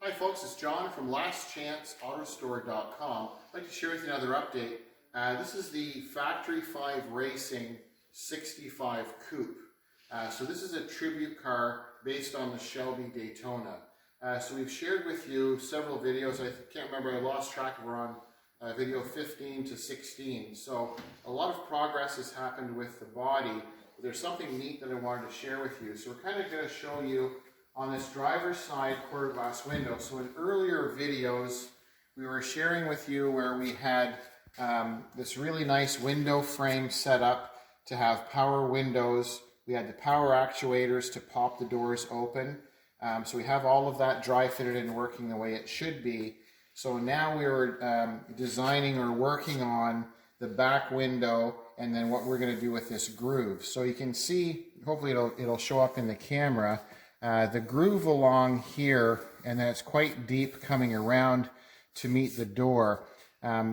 Hi folks, it's John from lastchanceautorestore.com. I'd like to share with you another update. This is the Factory 5 Racing 65 Coupe. So this is a tribute car based on the Shelby Daytona. So we've shared with you several videos. I can't remember, I lost track of, we're on video 15 to 16. So a lot of progress has happened with the body. But there's something neat that I wanted to share with you. So we're kind of going to show you on this driver's side quarter glass window. So in earlier videos, we were sharing with you where we had this really nice window frame set up to have power windows. We had the power actuators to pop the doors open. So we have all of that dry fitted and working the way it should be. So now we're designing or working on the back window and then what we're going to do with this groove. So you can see, hopefully it'll show up in the camera, the groove along here, and then it's quite deep coming around to meet the door.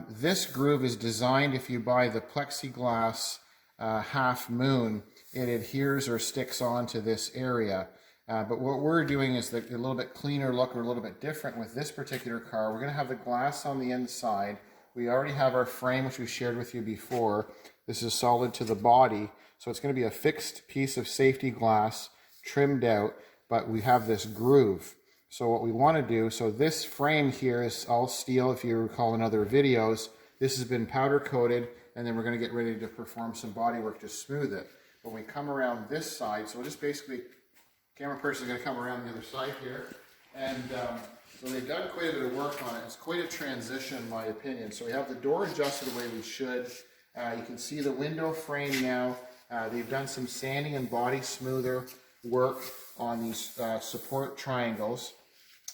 This groove is designed, if you buy the plexiglass half moon, it adheres or sticks onto this area. But what we're doing is a little bit cleaner look, or a little bit different with this particular car. We're going to have the glass on the inside. We already have our frame, which we shared with you before. This is solid to the body, so it's going to be a fixed piece of safety glass trimmed out, but we have this groove. So what we want to do, so this frame here is all steel, if you recall in other videos. This has been powder coated, and then we're going to get ready to perform some body work to smooth it. When we come around this side, so we'll just basically, camera person is going to come around the other side here, and so they've done quite a bit of work on it. It's quite a transition in my opinion. So we have the door adjusted the way we should. You can see the window frame now. They've done some sanding and body smoother work on these support triangles,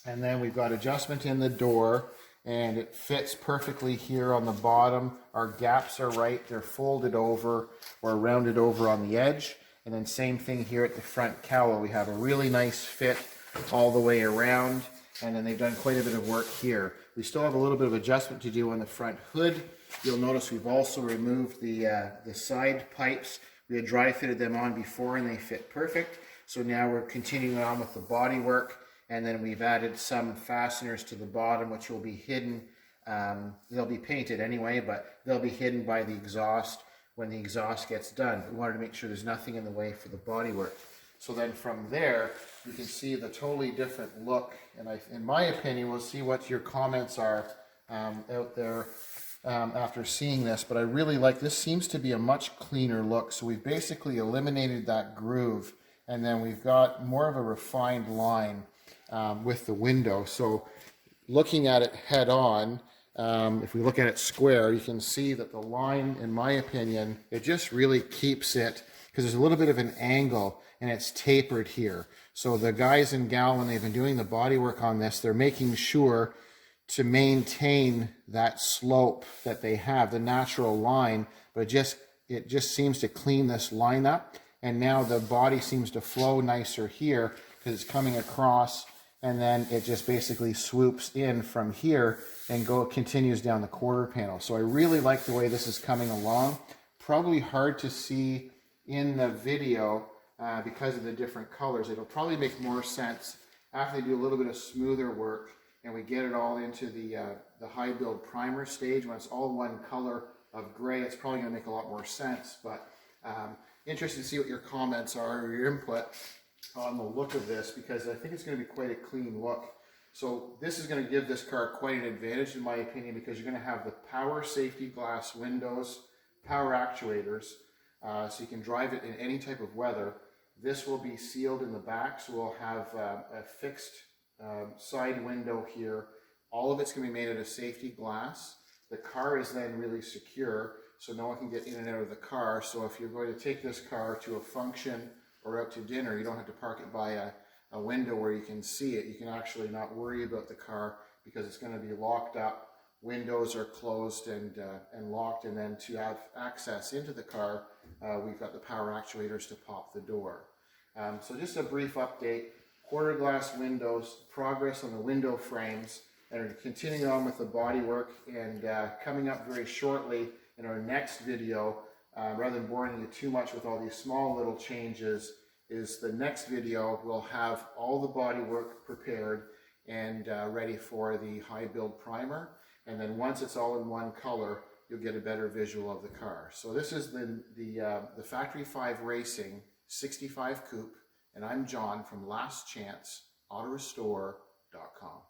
and then we've got adjustment in the door, and it fits perfectly here on the bottom. Our gaps are right, they're folded over or rounded over on the edge, and then same thing here at the front cowl. We have a really nice fit all the way around, and then they've done quite a bit of work here. We still have a little bit of adjustment to do on the front hood. You'll notice we've also removed the side pipes. We had dry fitted them on before and they fit perfect. So now we're continuing on with the body work, and then we've added some fasteners to the bottom which will be hidden. They'll be painted anyway, but they'll be hidden by the exhaust when the exhaust gets done. We wanted to make sure there's nothing in the way for the body work. So then from there, you can see the totally different look, and in my opinion, we'll see what your comments are out there after seeing this, but I really like this. Seems to be a much cleaner look. So we've basically eliminated that groove, and then we've got more of a refined line with the window. So looking at it head on, if we look at it square, you can see that the line, in my opinion, it just really keeps it, because there's a little bit of an angle and it's tapered here. So the guys and gal, when they've been doing the body work on this, they're making sure to maintain that slope that they have, the natural line, but it just seems to clean this line up. And now the body seems to flow nicer here because it's coming across, and then it just basically swoops in from here and continues down the quarter panel. So I really like the way this is coming along. Probably hard to see in the video because of the different colors. It'll probably make more sense after they do a little bit of smoother work and we get it all into the high build primer stage. When it's all one color of gray, it's probably going to make a lot more sense. But interested to see what your comments are, or your input on the look of this, because I think it's going to be quite a clean look. So this is going to give this car quite an advantage in my opinion, because you're going to have the power safety glass windows, power actuators, so you can drive it in any type of weather. This will be sealed in the back, so we'll have a fixed side window here. All of it's going to be made out of safety glass. The car is then really secure, so no one can get in and out of the car. So if you're going to take this car to a function or out to dinner, you don't have to park it by a window where you can see it. You can actually not worry about the car because it's going to be locked up. Windows are closed and locked, and then to have access into the car, we've got the power actuators to pop the door. So just a brief update. Quarter glass windows, progress on the window frames, and continuing on with the body work, and coming up very shortly in our next video, rather than boring you too much with all these small little changes, is the next video will have all the body work prepared, and ready for the high build primer. And then once it's all in one color, you'll get a better visual of the car. So this is the Factory 5 Racing 65 Coupe, and I'm John from lastchanceautorestore.com.